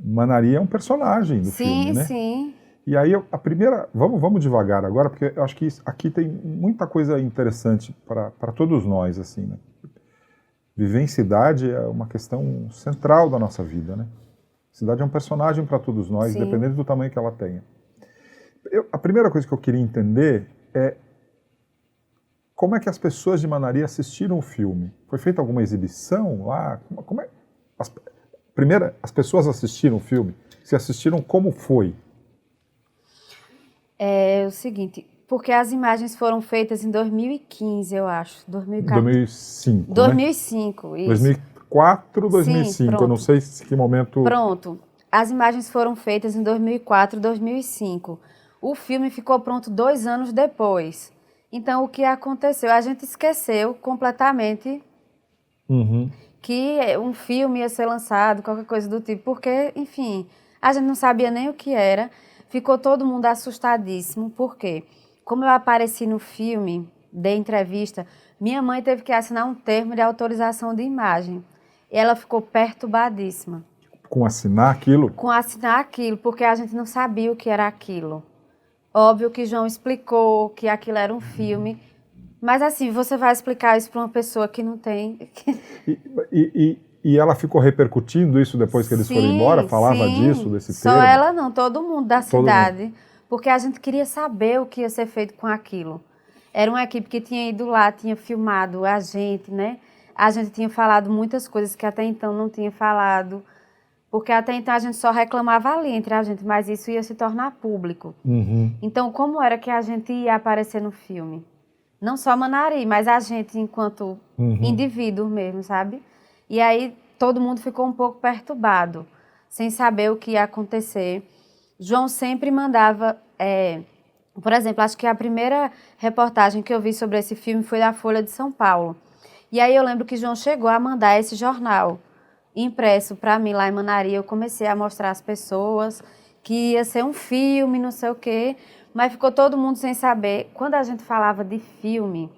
Manari é um personagem do filme, né? Sim. E aí, a primeira... Vamos devagar agora, porque eu acho que aqui tem muita coisa interessante para todos nós, assim, né? Viver em cidade é uma questão central da nossa vida, né? Cidade é um personagem para todos nós, Sim. independente do tamanho que ela tenha. A primeira coisa que eu queria entender é como é que as pessoas de Manari assistiram o filme. Foi feita alguma exibição lá? Como é? Primeiro, as pessoas assistiram o filme. Se assistiram, como foi? É o seguinte, porque as imagens foram feitas em 2015, eu acho. 2014. 2005, né? 2005, isso. 2004, Sim, 2005. Eu não pronto. sei se que momento... Pronto. As imagens foram feitas em 2004, 2005. O filme ficou pronto 2 anos depois. Então, o que aconteceu? A gente esqueceu completamente que um filme ia ser lançado, qualquer coisa do tipo, porque, enfim, a gente não sabia nem o que era. Ficou todo mundo assustadíssimo, porque, como eu apareci no filme, dei entrevista, minha mãe teve que assinar um termo de autorização de imagem. E ela ficou perturbadíssima. Com assinar aquilo? Com assinar aquilo, porque a gente não sabia o que era aquilo. Óbvio que João explicou que aquilo era um filme, mas assim, você vai explicar isso para uma pessoa que não tem... E ela ficou repercutindo isso depois que eles foram embora? Falava disso, desse Só termo? ela não, todo mundo da Todo cidade, mundo. porque a gente queria saber o que ia ser feito com aquilo. Era uma equipe que tinha ido lá, tinha filmado a gente, né? A gente tinha falado muitas coisas que até então não tinha falado, porque até então a gente só reclamava ali entre a gente, mas isso ia se tornar público. Então, como era que a gente ia aparecer no filme? Não só Manari, mas a gente enquanto indivíduo mesmo, sabe? E aí todo mundo ficou um pouco perturbado, sem saber o que ia acontecer. João sempre mandava... por exemplo, acho que a primeira reportagem que eu vi sobre esse filme foi da Folha de São Paulo. E aí eu lembro que João chegou a mandar esse jornal impresso para mim lá em Manari. Eu comecei a mostrar às pessoas que ia ser um filme, não sei o quê, mas ficou todo mundo sem saber. Quando a gente falava de filme,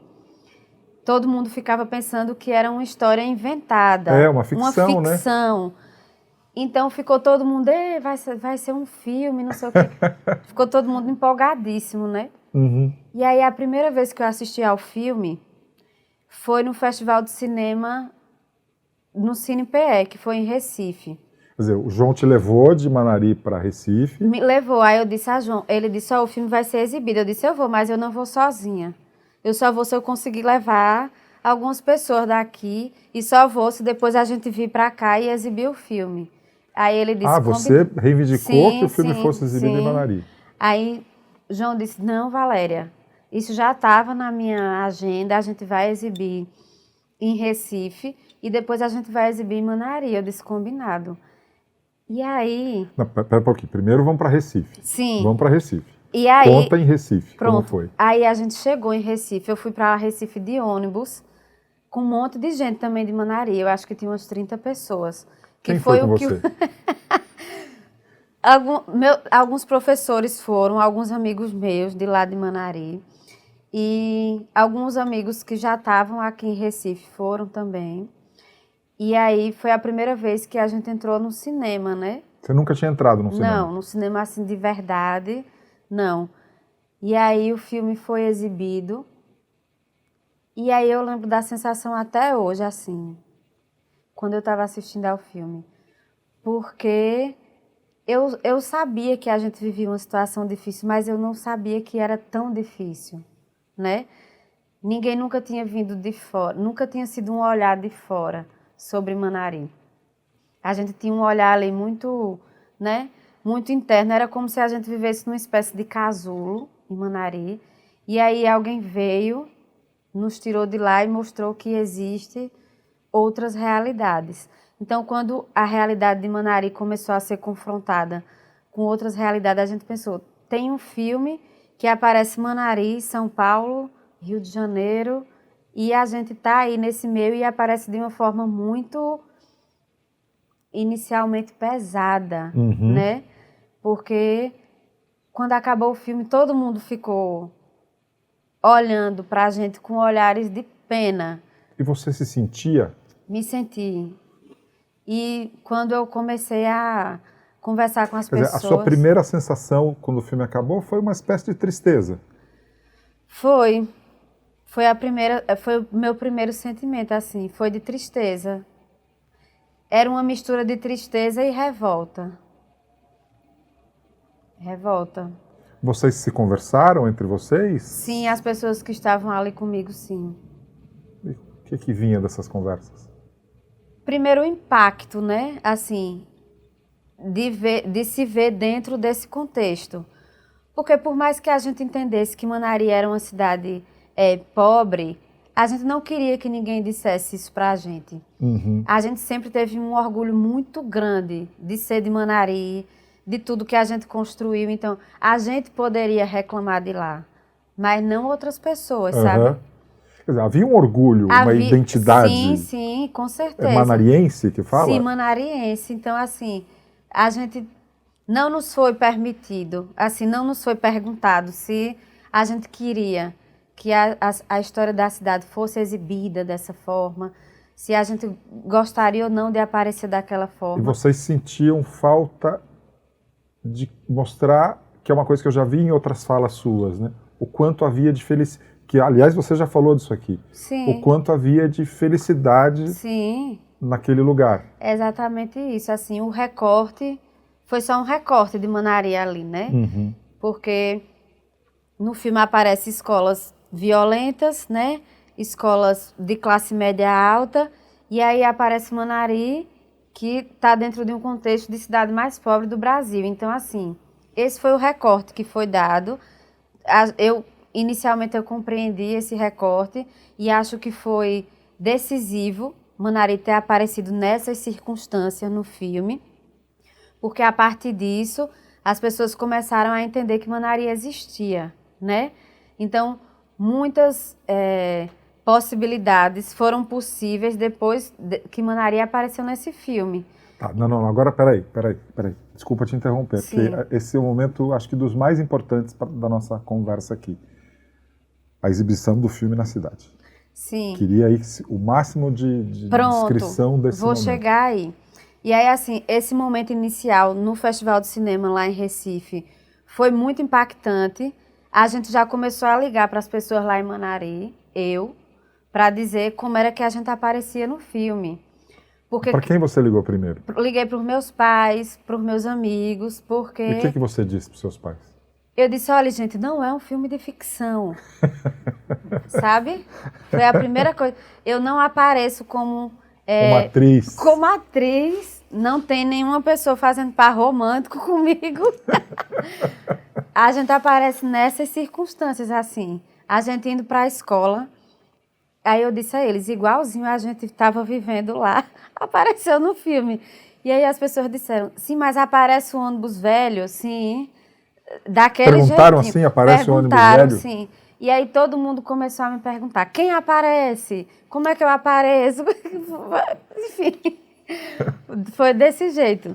todo mundo ficava pensando que era uma história inventada. É, uma ficção, uma ficção. Então ficou todo mundo, vai ser um filme, não sei o quê. Ficou todo mundo empolgadíssimo, né? E aí a primeira vez que eu assisti ao filme foi no Festival de Cinema no Cine PE, que foi em Recife. Quer dizer, o João te levou de Manari para Recife. Me levou, aí eu disse a João, ele disse, o filme vai ser exibido. Eu disse, eu vou, mas eu não vou sozinha. Eu só vou se eu conseguir levar algumas pessoas daqui e só vou se depois a gente vir para cá e exibir o filme. Aí ele disse... você reivindicou que o filme sim, fosse exibido em Manari. Aí João disse, não, Valéria, isso já estava na minha agenda, a gente vai exibir em Recife e depois a gente vai exibir em Manari. Eu disse, combinado. E aí... Não, pera um pouquinho. Primeiro vamos para Recife. Sim. Vamos para Recife. E aí... Conta em Recife, pronto. como foi. Aí a gente chegou em Recife, eu fui para Recife de ônibus, com um monte de gente também de Manari, eu acho que tinha umas 30 pessoas. Quem foi com você? Alguns professores foram, alguns amigos meus de lá de Manari, e alguns amigos que já estavam aqui em Recife foram também. E aí foi a primeira vez que a gente entrou no cinema, né? Você nunca tinha entrado no cinema? Não, no cinema assim de verdade, não. E aí o filme foi exibido. E aí eu lembro da sensação até hoje, assim, quando eu estava assistindo ao filme. Porque eu sabia que a gente vivia uma situação difícil, mas eu não sabia que era tão difícil, né? Ninguém nunca tinha vindo de fora, nunca tinha sido um olhar de fora sobre Manari. A gente tinha um olhar ali muito, né, muito interno, era como se a gente vivesse numa espécie de casulo em Manari, e aí alguém veio, nos tirou de lá e mostrou que existe outras realidades. Então, quando a realidade de Manari começou a ser confrontada com outras realidades, a gente pensou, tem um filme que aparece Manari, São Paulo, Rio de Janeiro, e a gente está aí nesse meio e aparece de uma forma muito inicialmente pesada, né? Porque quando acabou o filme, todo mundo ficou olhando para a gente com olhares de pena. E você se sentia? Me senti. E quando eu comecei a conversar com as Quer dizer, pessoas. a sua primeira sensação quando o filme acabou foi uma espécie de tristeza. Foi. Foi o meu primeiro sentimento, assim, foi de tristeza. Era uma mistura de tristeza e revolta. Revolta. Vocês se conversaram entre vocês? Sim, as pessoas que estavam ali comigo, sim. E o que vinha dessas conversas? Primeiro o impacto, né? Assim, de se ver dentro desse contexto. Porque por mais que a gente entendesse que Manaria era uma cidade pobre, a gente não queria que ninguém dissesse isso pra gente. Uhum. A gente sempre teve um orgulho muito grande de ser de Manari, de tudo que a gente construiu. Então, a gente poderia reclamar de lá, mas não outras pessoas, sabe? Quer dizer, havia um orgulho, uma identidade. Sim, com certeza. Manariense que fala? Sim, manariense. Então, assim, a gente não nos foi permitido, assim, não nos foi perguntado se a gente queria que a história da cidade fosse exibida dessa forma, se a gente gostaria ou não de aparecer daquela forma. E vocês sentiam falta de mostrar, que é uma coisa que eu já vi em outras falas suas, né? O quanto havia de felicidade, que aliás você já falou disso aqui. Sim. O quanto havia de felicidade Sim. naquele lugar. É exatamente isso, assim, o recorte foi só um recorte de Manaria ali, né? Uhum. Porque no filme aparecem escolas violentas, né? Escolas de classe média alta, e aí aparece Manari, que está dentro de um contexto de cidade mais pobre do Brasil. Então, assim, esse foi o recorte que foi dado. Inicialmente eu compreendi esse recorte e acho que foi decisivo Manari ter aparecido nessas circunstâncias no filme, porque a partir disso as pessoas começaram a entender que Manari existia, né? Então, muitas possibilidades foram possíveis depois que Manari apareceu nesse filme. Tá, não, agora peraí. Desculpa te interromper, Sim. porque esse é o momento, acho que dos mais importantes da nossa conversa aqui. A exibição do filme na cidade. Sim. Queria aí o máximo de descrição desse vou momento. chegar aí. E aí, assim, esse momento inicial no Festival de Cinema lá em Recife foi muito impactante. A gente já começou a ligar para as pessoas lá em Manari, para dizer como era que a gente aparecia no filme. Para quem você ligou primeiro? Liguei para os meus pais, para os meus amigos, porque... E o que você disse para os seus pais? Eu disse, olha, gente, não é um filme de ficção, sabe? Foi a primeira coisa. Eu não apareço como... Uma atriz. Como atriz, não tem nenhuma pessoa fazendo par romântico comigo. A gente aparece nessas circunstâncias, assim. A gente indo para a escola, aí eu disse a eles, igualzinho a gente estava vivendo lá, apareceu no filme. E aí as pessoas disseram, sim, mas aparece o ônibus velho? Sim, daquele jeitinho. Perguntaram assim, aparece o ônibus velho? Sim. E aí todo mundo começou a me perguntar, quem aparece? Como é que eu apareço? Enfim, foi desse jeito.